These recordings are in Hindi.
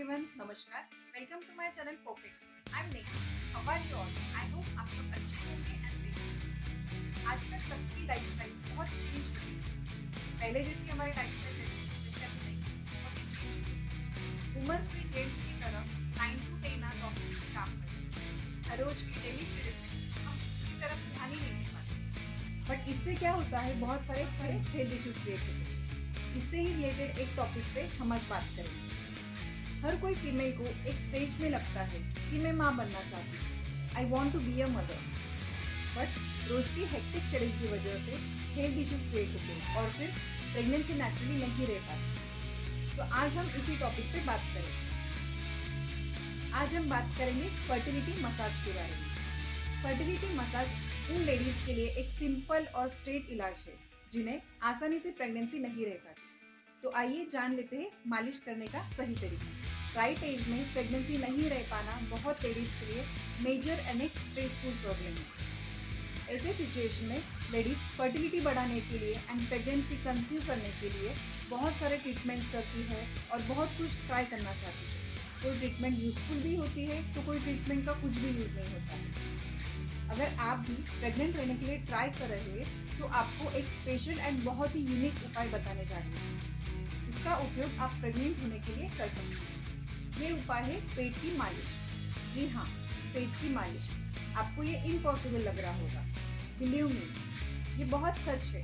एवरीवन, नमस्कार। Welcome to my channel perfect. I am Neha. How are you all? I hope आप सब अच्छे होंगे एंड सेफ। आजकल सबकी लाइफस्टाइल बहुत चेंज हो गई है। पहले जैसी हमारी लाइफस्टाइल रहती वैसे अब नहीं, बहुत ही चेंज हो गई। वुमेन्स भी जेंट्स की तरह 9 to 10 आवर्स ऑफिस में काम करते हैं। हर रोज के डेली शेड्यूल में हम उसकी तरफ ध्यान ही नहीं दे पाते। बट इससे क्या होता है, बहुत सारे हेल्थ इश्यूज क्रिएट होते हैं। इससे ही रिलेटेड एक टॉपिक पे हम आज बात करेंगे। हर कोई फीमेल को एक स्टेज में लगता है कि मैं माँ बनना चाहती हूँ, I want to be a mother. But रोज की हेक्टिक शेड्यूल की वजह से हेल्थ इश्यूज क्रिएट होते हैं और फिर प्रेगनेंसी नेचुरली नहीं रह पाती। तो आज हम इसी टॉपिक पे बात करेंगे। आज हम बात करेंगे फर्टिलिटी मसाज के बारे में। फर्टिलिटी मसाज उन लेडीज के लिए एक सिंपल और स्ट्रेट इलाज है जिन्हें आसानी से प्रेगनेंसी नहीं रह पाती। तो आइए जान लेते हैं मालिश करने का सही तरीका। राइट एज में प्रेगनेंसी नहीं रह पाना बहुत लेडीज के लिए मेजर एंड एक स्ट्रेसफुल प्रॉब्लम है। ऐसे सिचुएशन में लेडीज फर्टिलिटी बढ़ाने के लिए एंड प्रेगनेंसी कंसीव करने के लिए बहुत सारे ट्रीटमेंट्स करती है और बहुत कुछ ट्राई करना चाहती है। कोई ट्रीटमेंट यूजफुल भी होती है तो कोई ट्रीटमेंट का कुछ भी यूज़ नहीं होता है। अगर आप भी प्रेग्नेंट रहने के लिए ट्राई कर रहे हैं तो आपको एक स्पेशल एंड बहुत ही यूनिक उपाय बताने जा रही हूँ। इसका उपयोग आप प्रेग्नेंट होने के लिए कर सकते हैं। ये उपाय है पेट की मालिश। जी हाँ, पेट की मालिश। आपको ये इम्पॉसिबल लग रहा होगा, बिलीव मी, ये बहुत सच है।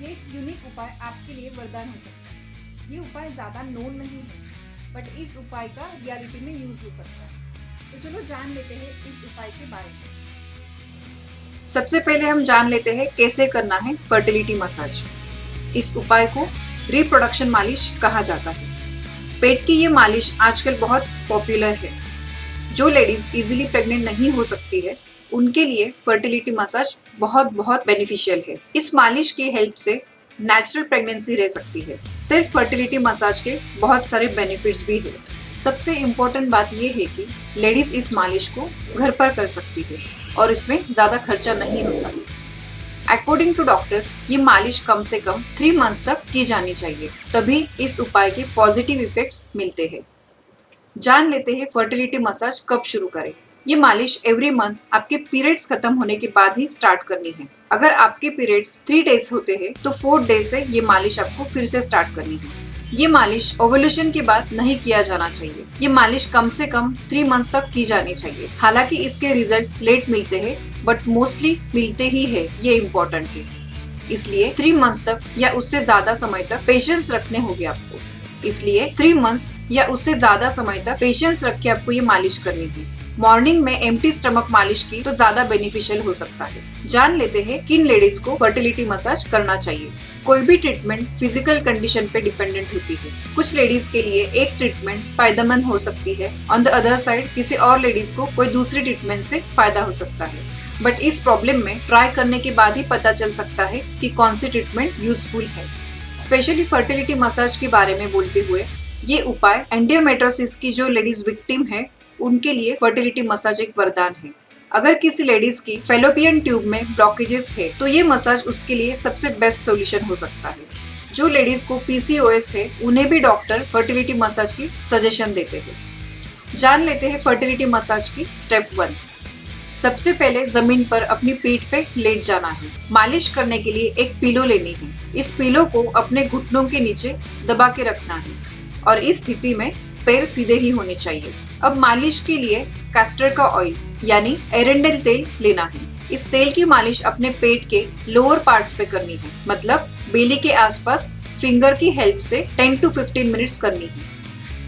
ये एक यूनिक उपाय आपके लिए वरदान हो सकता है। ये उपाय ज़्यादा नोन नहीं है, बट इस उपाय का रियलिटी में यूज हो सकता है। तो चलो जान लेते हैं इस उपाय के बारे में। सबसे पहले हम जान लेते हैं कैसे करना है फर्टिलिटी मसाज। इस उपाय को रिप्रोडक्शन मालिश कहा जाता है। पेट की ये मालिश आजकल बहुत पॉपुलर है। जो लेडीज इजीली प्रेग्नेंट नहीं हो सकती है उनके लिए फर्टिलिटी मसाज बहुत बेनिफिशियल है। इस मालिश की हेल्प से नेचुरल प्रेगनेंसी रह सकती है। सिर्फ फर्टिलिटी मसाज के बहुत सारे बेनिफिट्स भी है। सबसे इम्पोर्टेंट बात यह है कि लेडीज इस मालिश को घर पर कर सकती है और इसमें ज्यादा खर्चा नहीं होता। अकॉर्डिंग टू डॉक्टर्स ये मालिश कम से कम 3 मंथ्स तक की जानी चाहिए, तभी इस उपाय के पॉजिटिव इफेक्ट्स मिलते हैं। जान लेते हैं फर्टिलिटी मसाज कब शुरू करें। ये मालिश एवरी मंथ आपके पीरियड्स खत्म होने के बाद ही स्टार्ट करनी है। अगर आपके पीरियड्स 3 डेज होते हैं तो 4 डेज से ये मालिश आपको फिर से स्टार्ट करनी है। ये मालिश ओवुलेशन के बाद नहीं किया जाना चाहिए। ये मालिश कम से कम 3 मंथ्स तक की जानी चाहिए। हालांकि इसके रिजल्ट्स लेट मिलते हैं बट मोस्टली मिलते ही है, ये इम्पोर्टेंट है। इसलिए 3 मंथ्स तक या उससे ज्यादा समय तक पेशेंस रखने होंगे आपको। इसलिए 3 मंथ्स या उससे ज्यादा समय तक पेशेंस रख के आपको ये मालिश करनी है। मॉर्निंग में एम्प्टी स्टमक मालिश की तो ज्यादा बेनिफिशियल हो सकता है। जान लेते हैं किन लेडीज को फर्टिलिटी मसाज करना चाहिए। कोई भी ट्रीटमेंट फिजिकल कंडीशन पे डिपेंडेंट होती है। कुछ लेडीज के लिए एक ट्रीटमेंट फायदेमंद हो सकती है, ऑन द अदर साइड किसी और लेडीज को कोई दूसरी ट्रीटमेंट से फायदा हो सकता है। बट इस प्रॉब्लम में ट्राई करने के बाद ही पता चल सकता है कि कौन सी ट्रीटमेंट यूजफुल है। स्पेशली फर्टिलिटी मसाज के बारे में बोलते हुए, ये उपाय एंडोमेट्रियोसिस की जो लेडीज विक्टिम है उनके लिए फर्टिलिटी मसाज एक वरदान है। अगर किसी लेडीज की फेलोपियन ट्यूब में ब्लॉकेजेस है तो ये मसाज उसके लिए सबसे बेस्ट सोल्यूशन हो सकता है। जो लेडीज को PCOS है उन्हें भी डॉक्टर फर्टिलिटी मसाज की सजेशन देते हैं। जान लेते हैं फर्टिलिटी मसाज की स्टेप 1। सबसे पहले जमीन पर अपनी पीठ पे लेट जाना है। मालिश करने के लिए एक पिलो लेनी है। इस पिलो को अपने घुटनों के नीचे दबा के रखना है और इस स्थिति में पैर सीधे ही होने चाहिए। अब मालिश के लिए कैस्टर का ऑयल यानी एरेंडल तेल लेना है। इस तेल की मालिश अपने पेट के लोअर पार्ट्स पे करनी है, मतलब बेली के आसपास फिंगर की हेल्प से 10 to 15 मिनट्स करनी है।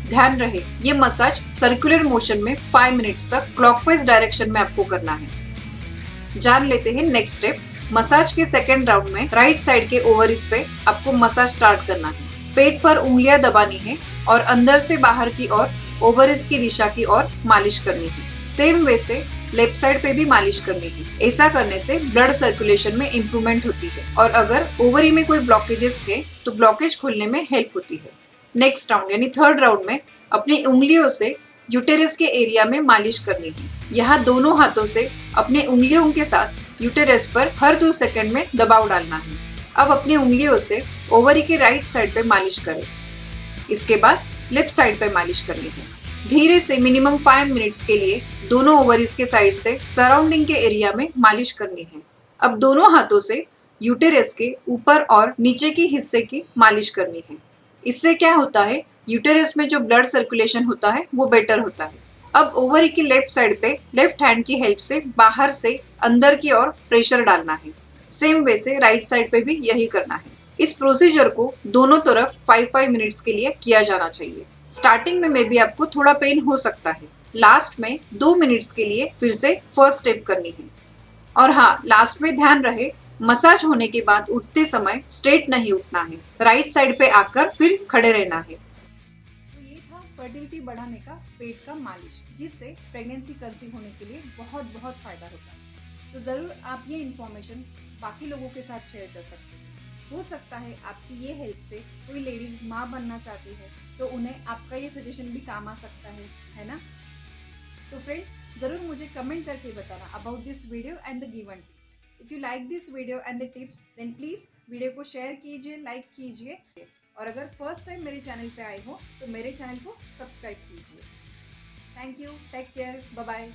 ध्यान रहे ये मसाज सर्कुलर मोशन में 5 मिनट्स तक क्लॉकवाइज डायरेक्शन में आपको करना है। जान लेते हैं नेक्स्ट स्टेप। मसाज के सेकेंड राउंड में राइट साइड के ओवरीज पे आपको मसाज स्टार्ट करना है। पेट पर उंगलियां दबानी है और अंदर से बाहर की ओर ओवरीज की दिशा की ओर मालिश करनी है। सेम वे से लेफ्ट साइड पे भी मालिश करनी है। ऐसा करने से ब्लड सर्कुलेशन में इम्प्रूवमेंट होती है और अगर ओवरी में कोई ब्लॉकेजेस है तो ब्लॉकेज खोलने में हेल्प होती है। नेक्स्ट राउंड यानी थर्ड राउंड में अपनी उंगलियों से यूटेरस के एरिया में मालिश करनी है। यहाँ दोनों हाथों से अपने उंगलियों के साथ यूटेरस पर हर 2 सेकंड में दबाव डालना है। अब अपनी उंगलियों से ओवरी के राइट साइड पे मालिश करें। इसके बाद लेफ्ट साइड पे मालिश करनी है। धीरे से मिनिमम 5 मिनट्स के लिए दोनों ओवरीज के साइड से सराउंडिंग के एरिया में मालिश करनी है। अब दोनों हाथों से यूटेरस के ऊपर और नीचे के हिस्से की मालिश करनी है। इससे क्या होता है, यूटेरस में जो ब्लड सर्कुलेशन होता है वो बेटर होता है। अब ओवरी की लेफ्ट साइड पे लेफ्ट हैंड की हेल्प से बाहर से अंदर की ओर प्रेशर डालना है। सेम वे से राइट साइड पे भी यही करना है। इस प्रोसीजर को दोनों तरफ 5-5 मिनट्स के लिए किया जाना चाहिए। स्टार्टिंग में मे बी आपको थोड़ा पेन हो सकता है। लास्ट में 2 मिनट्स के लिए फिर से फर्स्ट स्टेप करनी है। और हाँ, लास्ट में ध्यान रहे, मसाज होने के बाद उठते समय स्ट्रेट नहीं उठना है। राइट साइड पे आकर फिर खड़े रहना है। तो ये था फर्टिलिटी बढ़ाने का पेट का मालिश, जिससे प्रेगनेंसी कंसीव होने के लिए बहुत बहुत फायदा होता है। तो ज़रूर आप ये इन्फॉर्मेशन बाकी लोगों के साथ शेयर कर सकते हैं। हो सकता है आपकी ये हेल्प से कोई लेडीज माँ बनना चाहती है, तो उन्हें आपका ये सजेशन भी काम आ सकता है ना? तो फ्रेंड्स, ज़रूर मुझे कमेंट करके बताना about this video and the given tips. If you like this video and the tips, then please video को शेयर कीजिए, लाइक कीजिए, और अगर फर्स्ट टाइम मेरे चैनल पे आए हो तो मेरे चैनल को सब्सक्राइब कीजिए। Thank you, take care, bye bye.